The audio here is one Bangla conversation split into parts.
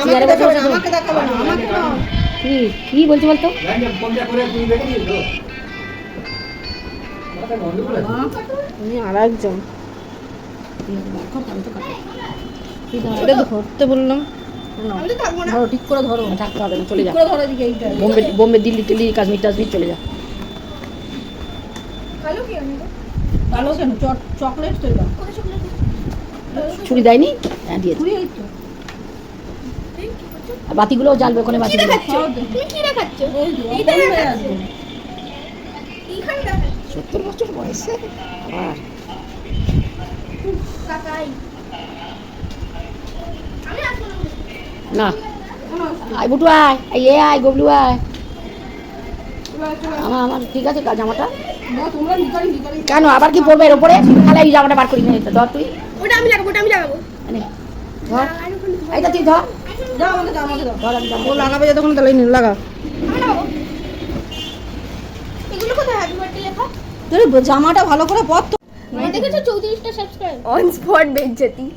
আমাকে দেখাবে না, আমাকে না। কি বলছো বলতো? আর একজন ধরতে বললাম, ধরো ঠিক করে ধরো, থাকতে হবে না, চলে যা। ধরো এদিকে এইটা। বোম্বে দিল্লি টিল্লি কাশ্মীর টাশ্মীর চলে যা। কালো কেন? চকলেট তো এটা। ছুরি দেয়নি? হ্যাঁ দিয়েছি। পুরি এই তো। আর বাতিগুলোও জ্বালবে ওখানে, বাতিগুলো। তুমি কি দেখাচ্ছ? ওই তো, অপন হয়ে আছে। 70 বছর বয়সে আবার কাকাই আমি আসবো না। আয় বুটু আয়, আয় গবলু আয়। আমার ঠিক আছে জামাটা। না তোমরা নিকারি কেন আবার কি পরবে এর উপরে? তাহলে এই জামাটা বার করি না, ধর তুই। ওটা আমি লাগাবো, ওটা আমি লাগাবো। এনে ধর, এইটা তুই ধর। দাও আমাকে দাও, আমাকে দাও। ধর আমি ও লাগাবে যতক্ষণ তাহলে নিন লাগা। আমি লাগাবো। এগুলো কোথায় হ্যাপি বার্থডে লেখা? তোর জামাটা ভালো করে পর তো। আমার দেখেছো 34টা সাবস্ক্রাইব। অন স্পট বেজ্জতি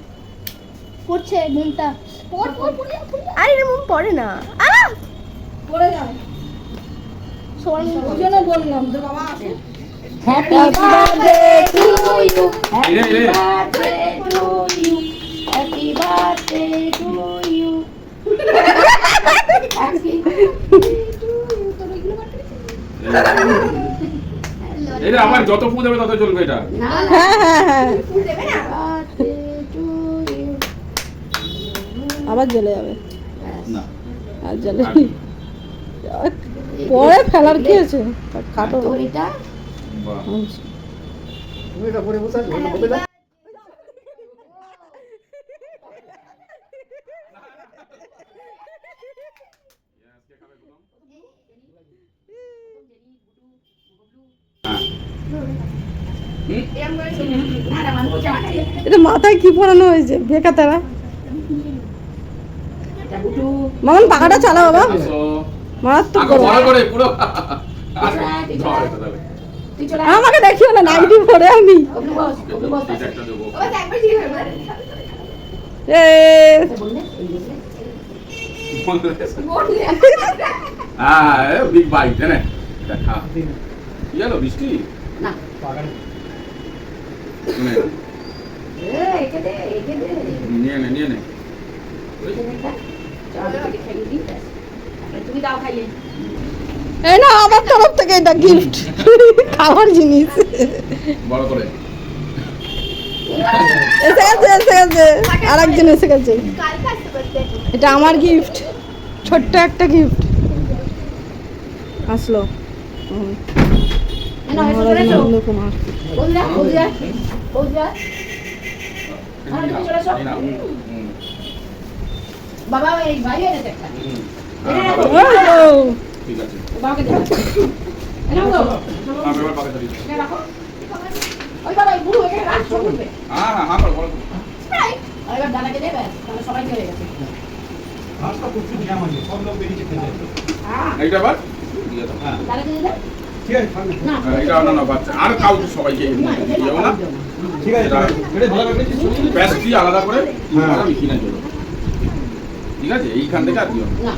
করছে মনটা। পড় আরে রে মন পড়ে না। পরে যাও। সবার মন ওই জন্য বললাম যে বাবা আসো। Happy birthday to you, happy birthday to you, happy birthday to you, happy এটা আমার যত ফুল দেবে তত চলবে এটা। হ্যাঁ হ্যাঁ হ্যাঁ, ফুল দেবে না? Birthday to you. আবার জ্বলে যাবে। না আর জ্বলে পরে ফেলার কি আছে? কাটো। তোর এটা বাহ এটা মাথায় কি পরানো হয়েছে? বেকা তারা। এটা বুটু। মামন পাখাটা চালা বাবা, আসো মারাত্মক আগে গরম। বড় করে পুরো তুই চলে আয়। আমাকে দেখিও না, নাইটি পরে আমি। গবলু বস, গবলু বস। একটা দেবো ও একবার ঠিক হবে। এ বললে হ্যাঁ বিগ বাইট না দেখা কি হলো বৃষ্টি না। নে, একে দে, একে দে। নিয়ে নে একে দে একটা। চল, তোকে খাইয়ে দিই, ব্যাস। তারপরে তুমি দাও খাইয়ে। এই না আমার তরফ থেকে এটা গিফট, খাবার জিনিস। বড় করে এসে গেছে আর একজন এসে গেছে। কালকে আসতে পারতে। এটা আমার গিফট, ছোট্ট একটা গিফট আসলো। এনো, এসো, চলে এসো। নন্দ কুমার। বৌদিরা, বৌদিরা, বৌদিরা। আর তুমি চলে এসো। এই নাও। বাবা এই ভাই এনেছে একটা। হ্যাঁ, ও, ঠিক আছে বাবাকে দে। এনো গো। আমি এবার পাকে ধরি এখানে রাখো। ওই বাবা এই বুড়ো এখানে রাখ, সব উঠবে। হ্যাঁ বড় করে। আর এবার দাদাকে দে, ব্যাস। তাহলে সবাই হয়ে গেছে। হ্যাঁ, এইটা আবার দিয়ে দাও দাদাকে দিয়ে দে। না, এটা না বাচ্চা আর কাউকে সবাইকে দিয়ে যাবো না ঠিক আছে ব্যাস দিয়ে আলাদা করে আমি কিনে দেবো ঠিক আছে এইখান থেকে আর দিও না।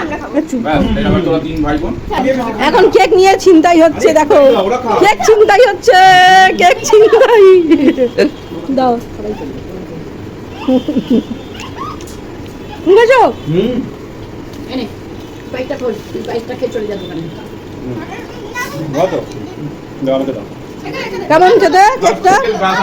আমরা খাবো। ব্যাস এটা আবার তোরা 3 ভাই বোন এখন কেক নিয়ে ছিনতাই হচ্ছে, দেখো কেক ছিনতাই হচ্ছে, কেক ছিনতাই। দাও বুঝেছো? এনে, বাইকটা খোল। তুই বাইকটা খেয়ে চলে যা দোকানে। দাও তো, দাও আমাকে দাও। কেমন খেতে কেকটা? ব্যাস